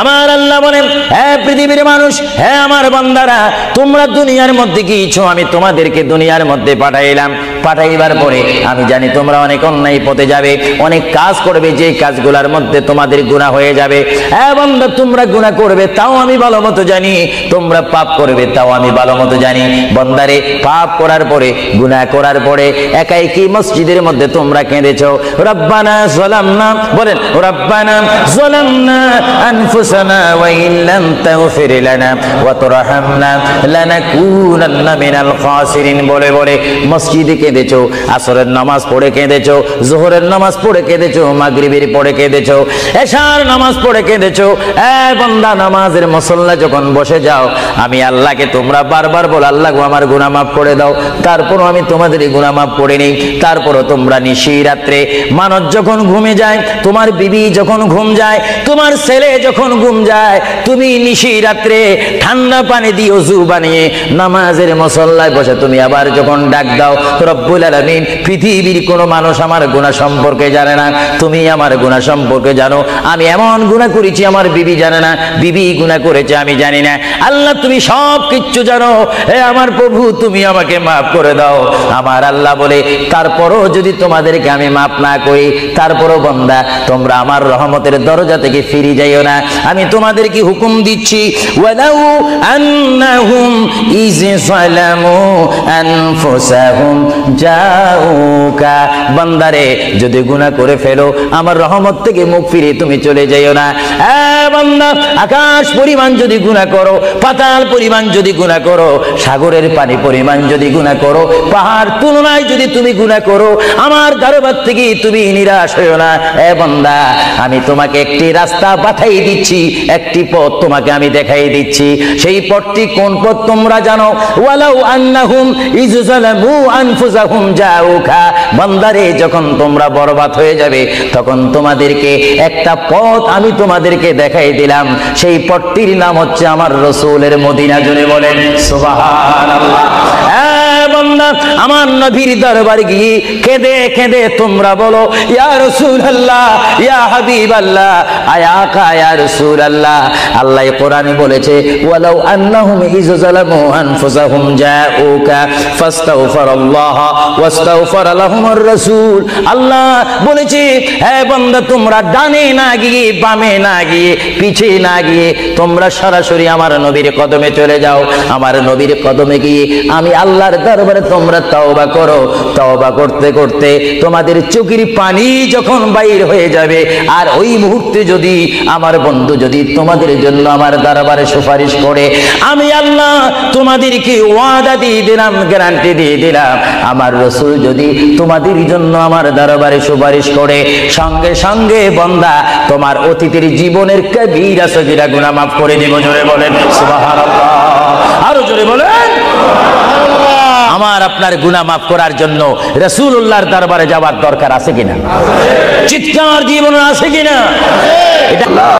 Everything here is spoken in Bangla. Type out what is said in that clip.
আমার আল্লাহ বলেন, হে পৃথিবীর মানুষ, হে আমার বান্দারা, তোমরা দুনিয়ার মধ্যে কি ইচ্ছো আমি তোমাদেরকে দুনিয়ার মধ্যে পাঠাইলাম। পাঠাইবার পরে আমি জানি তোমরা অনেক অন্যায় পথে যাবে, অনেক কাজ করবে, যে কাজগুলোর মধ্যে তোমাদের গুনাহ হয়ে যাবে। হ্যাঁ বান্দা, তোমরা গুনাহ করবে তাও আমি ভালো মতো জানি, তোমরা পাপ করবে তাও আমি ভালো মতো জানি। বান্দারে, পাপ করার পরে, গুনাহ করার পরে একাই কি মসজিদের মধ্যে তোমরা কেঁদেছো, রব্বানা যালামনা, বলেন রব্বানা যালামনা আনফুসানা ওয়া ইল্লাম তাগফির লানা ওয়া তুরহামনা লানাকুনান্না মিনাল খাসিরিন বলে বলে মসজিদে কেঁদেছো, আসরের নামাজ পড়ে কেঁদেছো, যোহরের নামাজ পড়ে কেঁদেছো, মাগরিবের পড়ে কেঁদেছো, এশার নামাজ পড়ে কেঁদেছো। বান্দা, নামাজের মুসল্লা যখন বসে যাও, আমি আল্লাহকে তোমরা বারবার বল, আল্লাহ গো আমার গুনাহ মাফ করে দাও। তারপরও আমি তোমাদের গুনাহ মাফ করে নেই। তারপরও তোমরা নিশি রাত্রে, মানুষ যখন ঘুমে যায়, তোমার বিবি যখন ঘুম যায়, তোমার ছেলে যখন ঘুম যায়, তুমি নিশি রাত্রে ঠান্ডা পানি দিয়ে ওযু বানিয়ে নামাজের মুসল্লায় বসে তুমি আবার যখন ডাক দাও, রব্বুল আলামিন, পৃথিবীর কোনো মানুষ আমার গুনাহ সম্পর্কে জানে না, তুমি আমার গুনাহ সম্পর্কে জানো। আমি এমন গুনাহ করেছি আমার বিবি জানে না, বিবি গুনাহ করেছে আমি জানি না। আল্লাহ, তুমি সব কিচ্ছু জানো। হে আমার প্রভু, তুমি আমাকে মাফ করে দাও। আমার আল্লাহ বলে, তারপরও যদি তোমাদেরকে আমি মাফ না করি, তারপরও বান্দা তোমরা আমার রহমতের দরজা থেকে ফিরে যাইও না। আমি তোমাদেরকে হুকুম দিচ্ছি, ওয়ালাউ আন্নাহুম ইয যালামু আনফুসাহুম জাউকা, বান্দারে যদি গুনাহ করে ফেলো, আমার রহমত থেকে মুখ ফিরে তুমি চলে যাইও না। বান্দা, আকাশ পরিমাণ যদি গুনাহ করো, পাতাল পরিমাণ যদি গুনাহ করো, সাগরের পানি পরিমাণ যদি গুনাহ করো, পাহাড় তুলনায় যদি তুমি গুনাহ করো, আমার দরবার থেকে তুমি নিরাশ হইও না। বান্দা, আমি তোমাকে একটি রাস্তা পাঠাই দিচ্ছি, একটি পথ তোমাকে আমি দেখাই দিচ্ছি। সেই পথটি কোন পথ তোমরা জানো? ওয়ালাউ আন্নাহুম ইয যালামু আনফুসাহুম জাউকা, বান্দারে, যখন তোমরা বরবাদ হয়ে যাবে, তখন তোমাদেরকে একটা পথ আমি তোমাদেরকে দেখাই দিলাম। সেই পথটির নাম হচ্ছে আমার রাসূলের মদিনা। জোরে বলেন সুবহানাল্লাহ। বান্দা, আমার নবীর দরবারে গিয়ে কেঁদে কেঁদে তোমরা বলো, ইয়া রাসূলুল্লাহ, ইয়া হাবিবাল্লাহ, আয়াকা ইয়া রাসূলুল্লাহ। আল্লাহ কোরআনে বলেছে, ওয়ালাউ আন্নাহুম ইয যালামু আনফুসাহুম জাউকা ফাস্তাগফিরুল্লাহ ওয়াস্তাগফারা লাহুমুর রাসূল। আল্লাহ বলেছে, হে বান্দা, তোমরা ডানে না গিয়ে, বামে না গিয়ে, পিছে না গিয়ে, তোমরা সরাসরি আমার নবীর কদমে চলে যাও। আমার নবীর কদমে গিয়ে আমি আল্লাহর দরবারে তোমরা তওবা করো। তওবা করতে করতে তোমাদের চোখের পানি যখন বাইর হয়ে যাবে, আর ওই মুহূর্তে যদি আমার বন্ধু যদি তোমাদের জন্য আমার দরবারে সুপারিশ করে, আমি আল্লাহ তোমাদেরকে ওয়াদা দিয়ে দিলাম, গ্যারান্টি দিয়ে দিলাম, আমার রাসূল যদি তোমাদের জন্য আমার দরবারে সুপারিশ করে, সঙ্গে সঙ্গে বান্দা তোমার অতীতের জীবনের কবিরা সগীরা গুনাহ মাফ করে দেব। জোরে বলেন সুবহানাল্লাহ। আরো জোরে বলেন। আমার আপনার গুনাহ মাফ করার জন্য রাসূলুল্লাহর দরবারে যাওয়ার দরকার আছে কিনা? চিৎকার দিয়ে বলুন, আছে কিনা? এটা